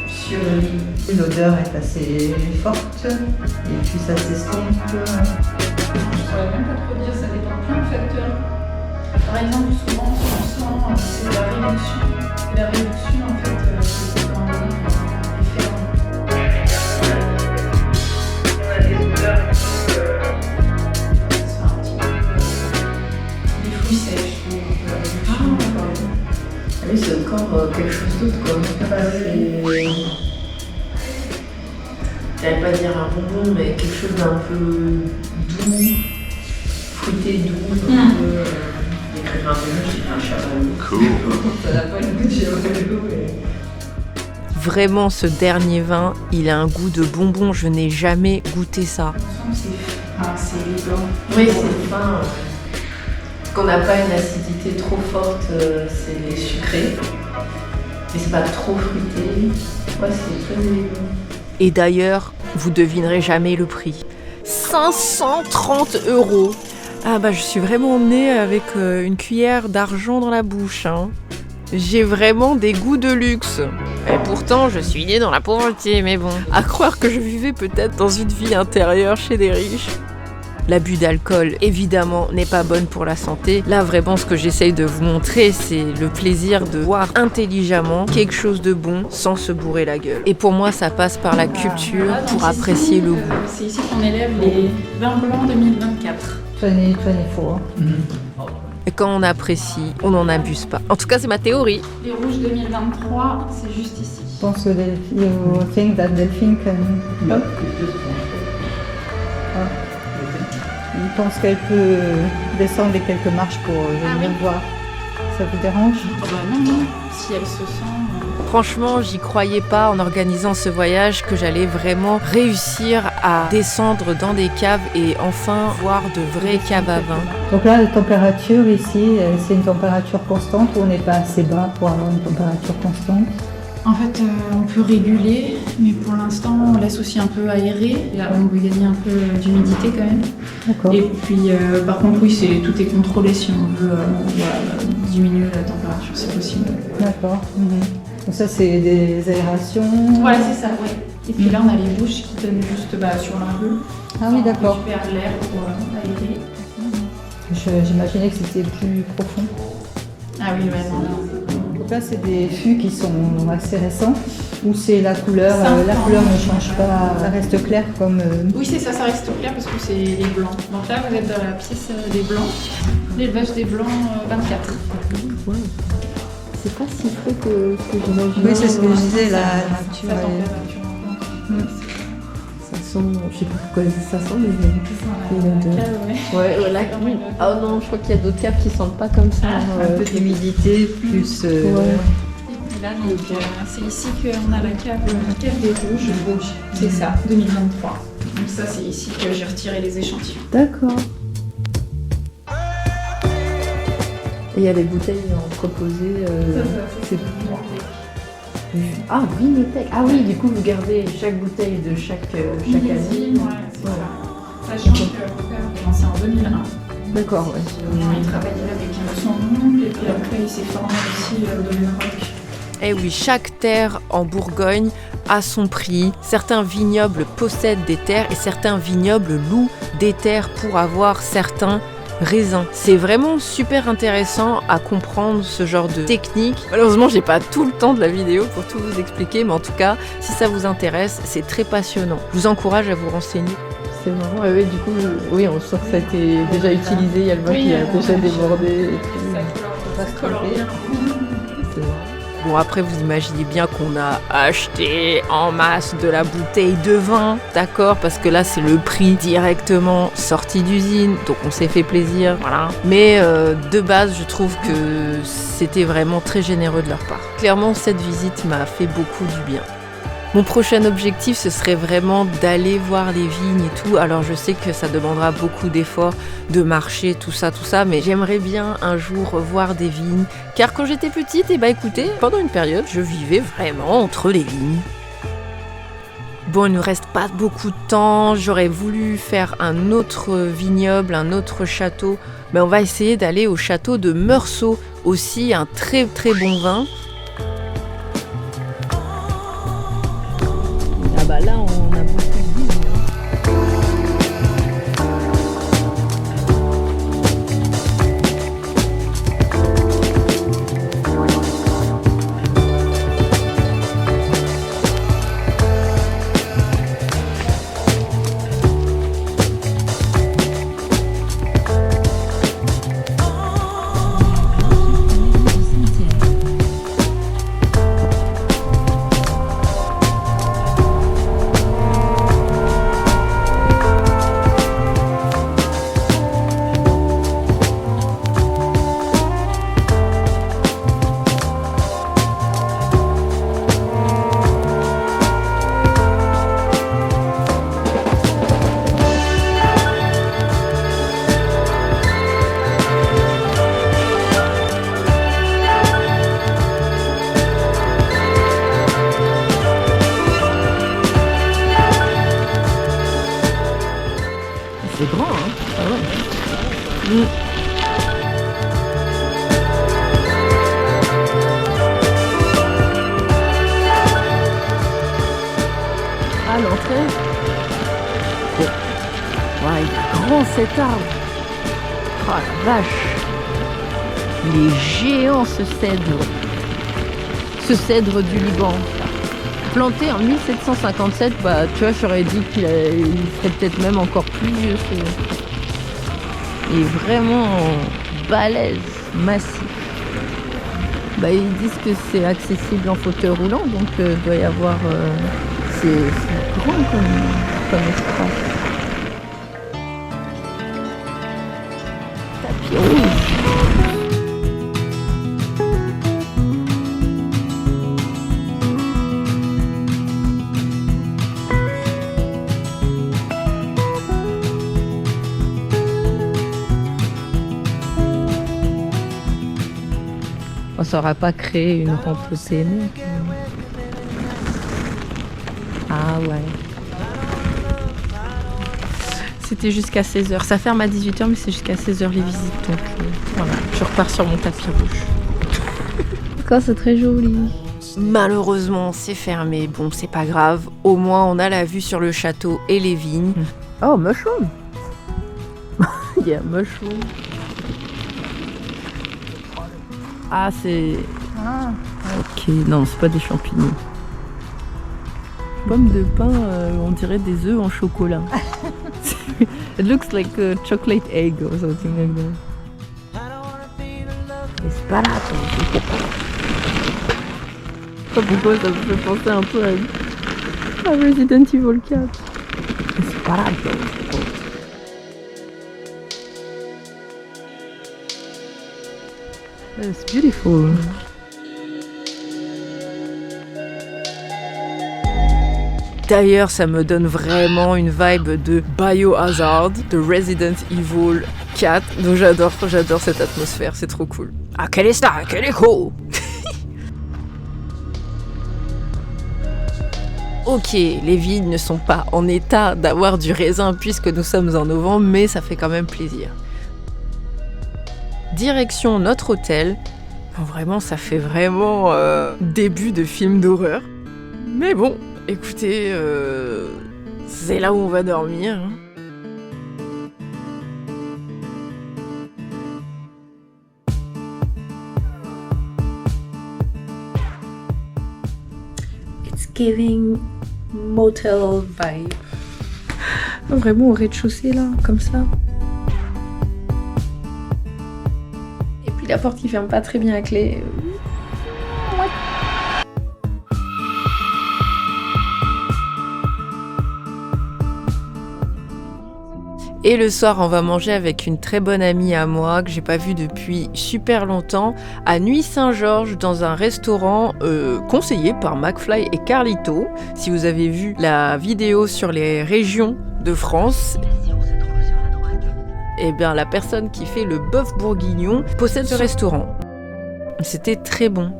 Speaker 1: Sur lit.
Speaker 6: L'odeur est assez forte et puis ça s'estompe.
Speaker 10: Je ne saurais même pas trop dire, ça dépend de plein de facteurs. Par exemple, souvent, ce qu'on sent, c'est la réduction. Et la réduction, en fait, c'est quand on est ferme. On a des odeurs qui sont un petit peu. Des fruits sèches, la réduction.
Speaker 1: Ah oui, c'est encore quelque chose d'autre, quoi. J'allais pas dire un bonbon, mais quelque chose d'un peu doux, fruité doux, un peu. D'écrire un bonbon, je dirais un chamallow.
Speaker 5: Cool.
Speaker 1: Ça n'a pas le goût de chamallow, mais. Vraiment, ce dernier vin, il a un goût de bonbon. Je n'ai jamais goûté ça.
Speaker 10: C'est élégant.
Speaker 1: Oui, c'est fin. Qu'on n'a pas une acidité trop forte, c'est les sucrés. Mais c'est pas trop fruité. Ouais, c'est très élégant. Et d'ailleurs, vous devinerez jamais le prix. 530 €. Ah bah je suis vraiment née avec une cuillère d'argent dans la bouche. Hein. J'ai vraiment des goûts de luxe. Et pourtant, je suis née dans la pauvreté, mais bon. À croire que je vivais peut-être dans une vie intérieure chez des riches. L'abus d'alcool, évidemment, n'est pas bonne pour la santé. Là, vraiment, ce que j'essaye de vous montrer, c'est le plaisir de boire intelligemment quelque chose de bon sans se bourrer la gueule. Et pour moi, ça passe par la culture pour apprécier le goût.
Speaker 10: C'est ici qu'on élève les vins blancs 2024.
Speaker 6: 2024.
Speaker 1: Et quand on apprécie, on n'en abuse pas. En tout cas, c'est ma théorie.
Speaker 10: Les rouges 2023, c'est juste ici.
Speaker 6: Je pense que you think that Delphine can... Il pense qu'elle peut descendre les quelques marches pour venir voir. Ça vous dérange?
Speaker 10: Non, si elle se sent...
Speaker 1: Franchement, j'y croyais pas en organisant ce voyage que j'allais vraiment réussir à descendre dans des caves et enfin voir de vraies caves à vin.
Speaker 6: Donc là, la température ici, c'est une température constante ou on n'est pas assez bas pour avoir une température constante?
Speaker 10: En fait, on peut réguler, mais pour l'instant, on laisse aussi un peu aérer. Là, on veut gagner un peu d'humidité quand même.
Speaker 6: D'accord.
Speaker 10: Et puis, par contre, oui, tout est contrôlé si on veut diminuer la température, c'est possible.
Speaker 6: D'accord. Donc ça, c'est des aérations.
Speaker 10: Voilà, c'est ça, oui. Et puis là, on a les bouches qui donnent juste sur l'enveloppe.
Speaker 6: Ah oui, d'accord.
Speaker 10: On récupère l'air pour aérer.
Speaker 6: J'imaginais que c'était plus profond.
Speaker 10: Ah oui, ouais, non.
Speaker 6: Donc là, c'est des fûts qui sont assez récents, où c'est la couleur,
Speaker 10: La
Speaker 6: couleur ne change pas, ça reste clair comme...
Speaker 10: Oui, c'est ça, ça reste clair parce que c'est les blancs. Donc là, vous êtes dans la pièce des blancs, l'élevage des blancs 24.
Speaker 2: Ouais. C'est pas si frais que ce que j'imagine.
Speaker 6: Oui, c'est ce que je disais, la nature.
Speaker 10: Ça température.
Speaker 2: Ça sent, je sais pas pourquoi ça sent, mais il y a une odeur. Ouais, voilà. Oh non, je crois qu'il y a d'autres caves qui sentent pas comme ça.
Speaker 6: Un peu d'humidité, plus...
Speaker 2: Ouais.
Speaker 10: Et puis là, donc, c'est ici qu'on a la cave des rouges. C'est ça, 2023. Donc ça, c'est ici que j'ai retiré les échantillons.
Speaker 2: D'accord. Et il y a les bouteilles entreposées.
Speaker 10: C'est
Speaker 2: Ah, Vinothèque. Ah oui, du coup, vous gardez chaque bouteille de chaque année.
Speaker 10: Ouais, c'est ça. Sachant que mon père a commencé en 2001.
Speaker 2: D'accord, ouais.
Speaker 10: Il travaillait avec son monde et puis après il s'est formé aussi au domaine rock.
Speaker 1: Eh oui, chaque terre en Bourgogne a son prix. Certains vignobles possèdent des terres et certains vignobles louent des terres pour avoir certains raisins. C'est vraiment super intéressant à comprendre ce genre de technique. Malheureusement, j'ai pas tout le temps de la vidéo pour tout vous expliquer, mais en tout cas, si ça vous intéresse, c'est très passionnant. Je vous encourage à vous renseigner.
Speaker 2: C'est marrant, ouais, du coup, oui, on sent que ça a été déjà utilisé, il y a le vin qui a déjà débordé.
Speaker 10: Ça se colore bien.
Speaker 1: Bon, après, vous imaginez bien qu'on a acheté en masse de la bouteille de vin, d'accord? Parce que là, c'est le prix directement sorti d'usine, donc on s'est fait plaisir, voilà. Mais de base, je trouve que c'était vraiment très généreux de leur part. Clairement, cette visite m'a fait beaucoup du bien. Mon prochain objectif, ce serait vraiment d'aller voir les vignes et tout. Alors je sais que ça demandera beaucoup d'efforts, de marcher, tout ça, mais j'aimerais bien un jour voir des vignes. Car quand j'étais petite, écoutez, pendant une période, je vivais vraiment entre les vignes. Bon, il ne nous reste pas beaucoup de temps. J'aurais voulu faire un autre vignoble, un autre château. Mais on va essayer d'aller au château de Meursault. Aussi un très très bon vin.
Speaker 2: Ah bah là, on a beaucoup de vignes. C'est grand, hein? Ah ouais. À l'entrée. Bon. Ouais, il est grand cet arbre. Oh la vache. Il est géant ce cèdre. Ce cèdre du Liban. Planté en 1757, bah tu vois, j'aurais dit qu'il serait peut-être même encore plus vieux. Il est vraiment balèze, massif. Bah, ils disent que c'est accessible en fauteuil roulant, donc il doit y avoir... c'est grand comme espace. Tapis rouge. Ça n'aura pas créé une rampe PME. Ah ouais. C'était jusqu'à 16h. Ça ferme à 18h, mais c'est jusqu'à 16h les visites. Donc voilà, je repars sur mon tapis rouge. D'accord, c'est très joli.
Speaker 1: Malheureusement, c'est fermé. Bon, c'est pas grave. Au moins, on a la vue sur le château et les vignes.
Speaker 2: Oh, mushroom. Il y a mushroom. Ah, c'est... Ok, non, c'est pas des champignons. Pomme de pain, on dirait des œufs en chocolat. It looks like a chocolate egg or something like that. Esparato. Je sais pas pourquoi ça me fait penser un peu à Resident Evil 4. Esparato. It's beautiful.
Speaker 1: D'ailleurs, ça me donne vraiment une vibe de Biohazard, de Resident Evil 4. Donc j'adore cette atmosphère, c'est trop cool. Ah, quelle est ça? Quelle est cool! Ok, les vignes ne sont pas en état d'avoir du raisin puisque nous sommes en novembre, mais ça fait quand même plaisir. Direction notre hôtel. Vraiment, ça fait vraiment début de film d'horreur. Mais bon, écoutez, c'est là où on va dormir.
Speaker 2: It's giving motel vibe. Vraiment au rez-de-chaussée là, comme ça. Et puis la porte qui ferme pas très bien à clé.
Speaker 1: Et le soir, on va manger avec une très bonne amie à moi que j'ai pas vue depuis super longtemps à Nuit Saint-Georges dans un restaurant conseillé par McFly et Carlito. Si vous avez vu la vidéo sur les régions de France, eh bien la personne qui fait le bœuf bourguignon possède ce restaurant. C'était très bon.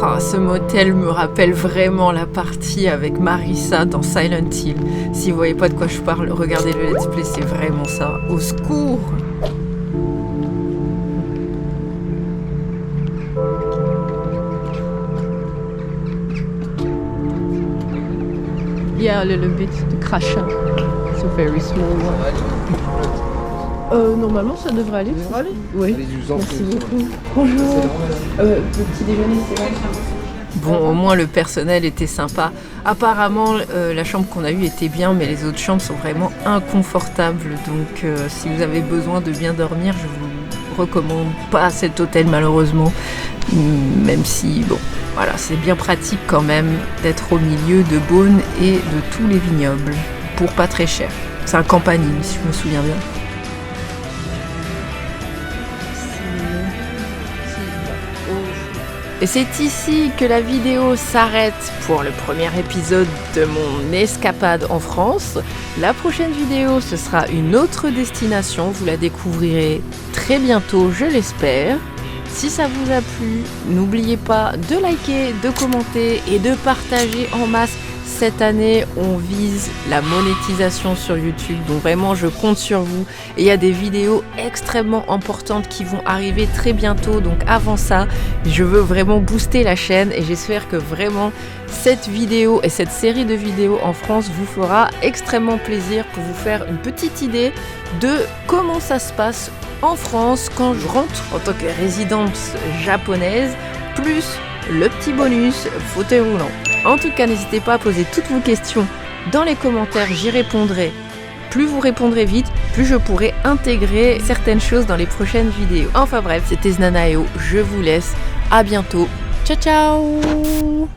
Speaker 1: Oh, ce motel me rappelle vraiment la partie avec Marissa dans Silent Hill. Si vous voyez pas de quoi je parle, regardez le let's play, c'est vraiment ça. Au secours!
Speaker 2: Yeah, a little bit de crachat. It's a very small one. Normalement, ça devrait aller. Ça devrait aller? Oui. Merci beaucoup. Bonjour. Petit déjeuner, c'est vrai.
Speaker 1: Bon, au moins le personnel était sympa. Apparemment, la chambre qu'on a eue était bien, mais les autres chambres sont vraiment inconfortables. Donc, si vous avez besoin de bien dormir, je vous recommande pas cet hôtel malheureusement. Même si, bon, voilà, c'est bien pratique quand même d'être au milieu de Beaune et de tous les vignobles pour pas très cher. C'est un campanile, si je me souviens bien. Et c'est ici que la vidéo s'arrête pour le premier épisode de mon escapade en France. La prochaine vidéo, ce sera une autre destination. Vous la découvrirez très bientôt, je l'espère. Si ça vous a plu, n'oubliez pas de liker, de commenter et de partager en masse. Cette année, on vise la monétisation sur YouTube, donc vraiment je compte sur vous. Et il y a des vidéos extrêmement importantes qui vont arriver très bientôt, donc avant ça, je veux vraiment booster la chaîne et j'espère que vraiment cette vidéo et cette série de vidéos en France vous fera extrêmement plaisir pour vous faire une petite idée de comment ça se passe en France quand je rentre en tant que résidente japonaise, plus le petit bonus fauteuil roulant. En tout cas, n'hésitez pas à poser toutes vos questions dans les commentaires, j'y répondrai. Plus vous répondrez vite, plus je pourrai intégrer certaines choses dans les prochaines vidéos. Enfin bref, c'était Znanaeo, je vous laisse, à bientôt, ciao ciao.